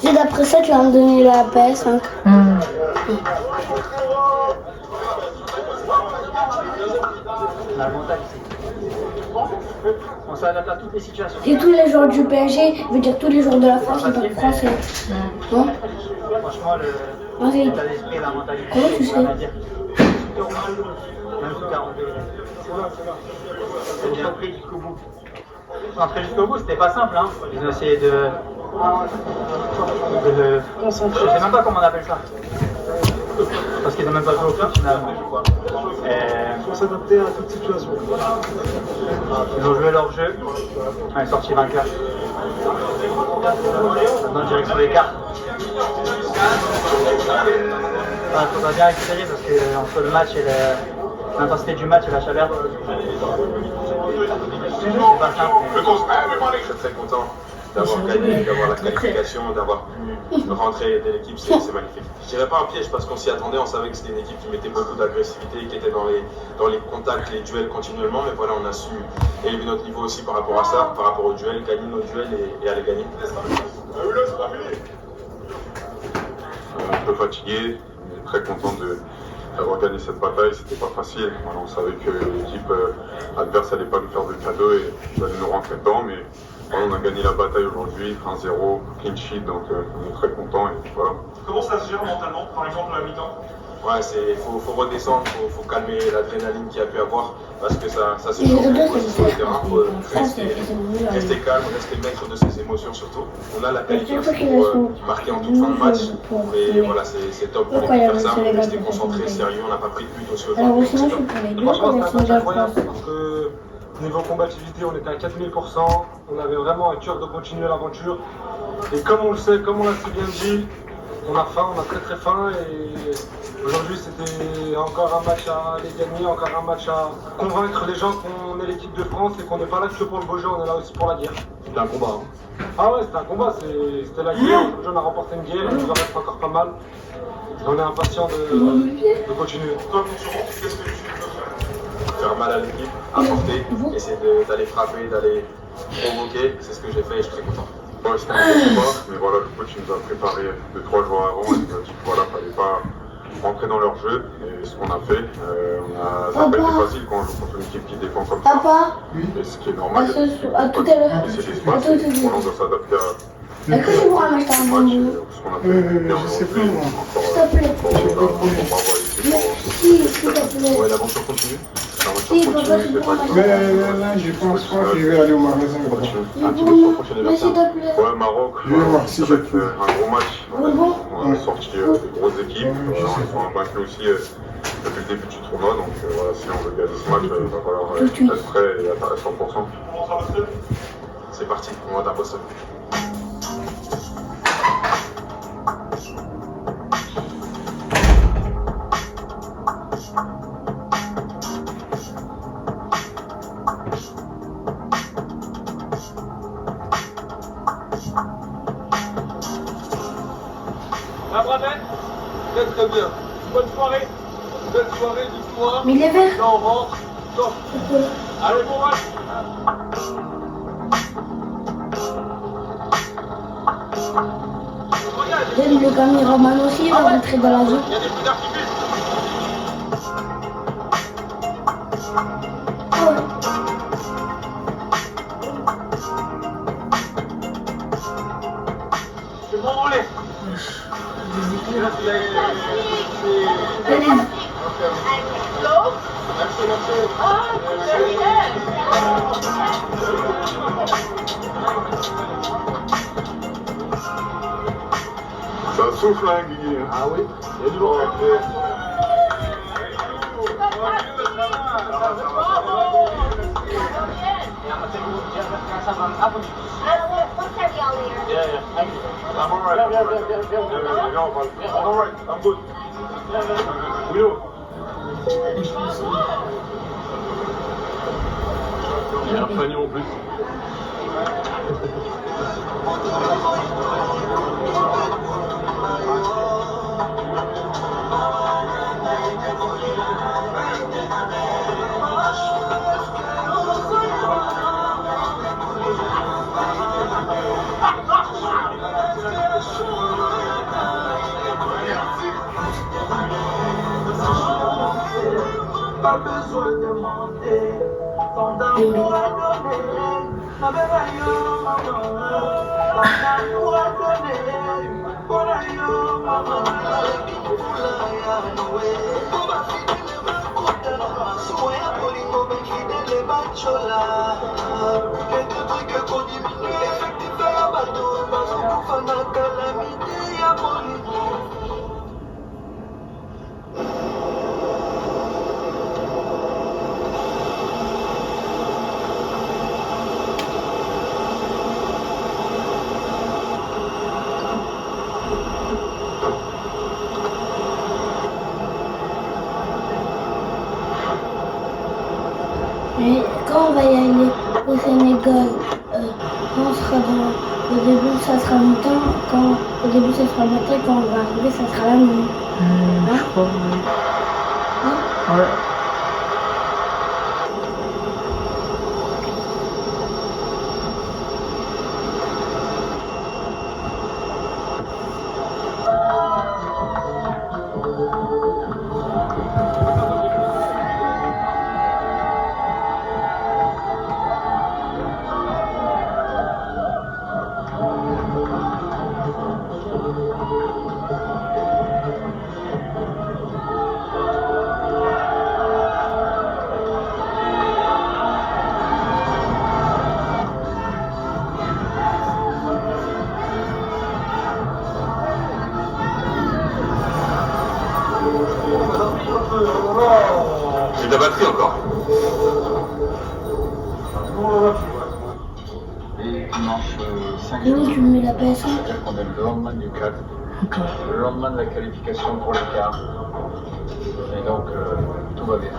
Et d'après ça, tu vas me donner la PS5. La montagne, on s'adapte à toutes les situations. Et tous les joueurs du PSG, veut dire tous les joueurs de la France, ils parlent français. Non? Franchement, l'état d'esprit et la mentalité. Comment tu sais? Rien à dire. Même sous 42. C'est bien pris jusqu'au bout. Entrer jusqu'au bout, c'était pas simple, hein. Ils ont essayé de je sais même pas comment on appelle ça. Parce qu'ils n'ont même pas joué au club finalement. Il faut s'adapter à toute situation. Ils ont joué leur jeu. On est sorti vainqueur. Maintenant direction les cartes. Il faudra bien récupérer parce que entre le match et l'intensité du match et la chaleur, c'est pas simple. Je suis très content d'avoir gagné, d'avoir la qualification, d'avoir rentré de l'équipe, c'est magnifique. Je dirais pas un piège parce qu'on s'y attendait, on savait que c'était une équipe qui mettait beaucoup d'agressivité, qui était dans les contacts, les duels continuellement, mais voilà, on a su élever notre niveau aussi par rapport à ça, par rapport aux duels, gagner nos duels et aller gagner. Un peu fatigué, mais très content d'avoir gagné cette bataille, c'était pas facile. Voilà, on savait que l'équipe adverse n'allait pas nous faire de cadeaux et allait nous rentrer dedans, mais voilà, on a gagné la bataille aujourd'hui, 1-0, clean sheet, donc on est très content et voilà. Comment ça se gère mentalement, par exemple, à la mi-temps? Ouais, faut redescendre, faut calmer l'adrénaline qu'il y a pu avoir parce que ça se joue aussi sur le terrain. Faut rester calme, rester maître de ses émotions surtout. On a la qualité pour marquer en toute fin de match, mais voilà, c'est top pour faire ça. Rester concentré, sérieux, on n'a pas pris de but aussi aujourd'hui. Franchement, c'est un match incroyable parce que niveau combativité, on était à 4000%. On avait vraiment un cœur de continuer l'aventure. Et comme on le sait, comme on l'a si bien dit, on a faim, on a très très faim et aujourd'hui c'était encore un match à aller gagner, encore un match à convaincre les gens qu'on est l'équipe de France et qu'on n'est pas là que pour le beau jeu, on est là aussi pour la guerre. C'était un combat. Ah ouais, c'était un combat, c'était la guerre, aujourd'hui on a remporté une guerre, il nous en reste encore pas mal. Et on est impatient de continuer. Toi, qu'est-ce que tu veux faire mal à l'équipe, apporter, essayer d'aller frapper, d'aller provoquer, c'est ce que j'ai fait et je suis très content. Ouais, c'était un bon combat, mais voilà, le coach nous a préparé 2-3 jours avant, il nous a dit que voilà, fallait pas rentrer dans leur jeu, et ce qu'on a fait, ça n'a pas été facile quand on joue contre une équipe qui défend comme ça. Papa, Et ce qui est normal, à tout à l'heure. c'est l'espace, et on doit s'adapter à Est-ce que tu pourras m'acheter un match, bonbon? ce qu'on a fait bien je sais pas, aujourd'hui, moi. encore S'il te plaît. S'il te plaît. Ouais, l'aventure continue. Si, papa, tu pourras m'acheter. Mais là, je pense pas que je vais aller au magasin. Un petit peu sur le prochain Mais s'il adversaire. te plaît. Ouais, Maroc, Je vais voir si ça je va être peux. un gros match. On a sorti des grosses équipes. Ils sont invaincus aussi depuis le début du tournoi. Donc voilà, si on veut gagner ce match, il va falloir être prêt et à 100%. C'est parti, on va d'Imposteur. La bravette? Très très bien. Bonne soirée. Belle soirée, victoire. Mais il est vert. Là on rentre. Top. Allez, bon match. Même le caméraman aussi, il va rentrer dans la zone. Il y a des foulards qui filment. C'est bon, on l'est. Là, tu l'as. Ça souffle, hein, Guigui. Ah oui, il y a du lourd. I'm alright. I'm alright. I'm good. We know. Il y a un panier en plus. pas besoin de demander. Ton amour à donner, ma belle maman. Ton amour à donner, mon aïe, maman. Mais quand on va y aller au Sénégal, quand on sera au début ça sera longtemps, au début ça sera matin, quand on va arriver ça sera la nuit. Je crois, oui. Hein? Ouais. J'ai de la batterie encore. Et dimanche 5 Et où tu mets la PS1? c'est-à-dire qu'on est le lendemain du CAD, le lendemain de la qualification pour les quarts. Et donc, tout va bien.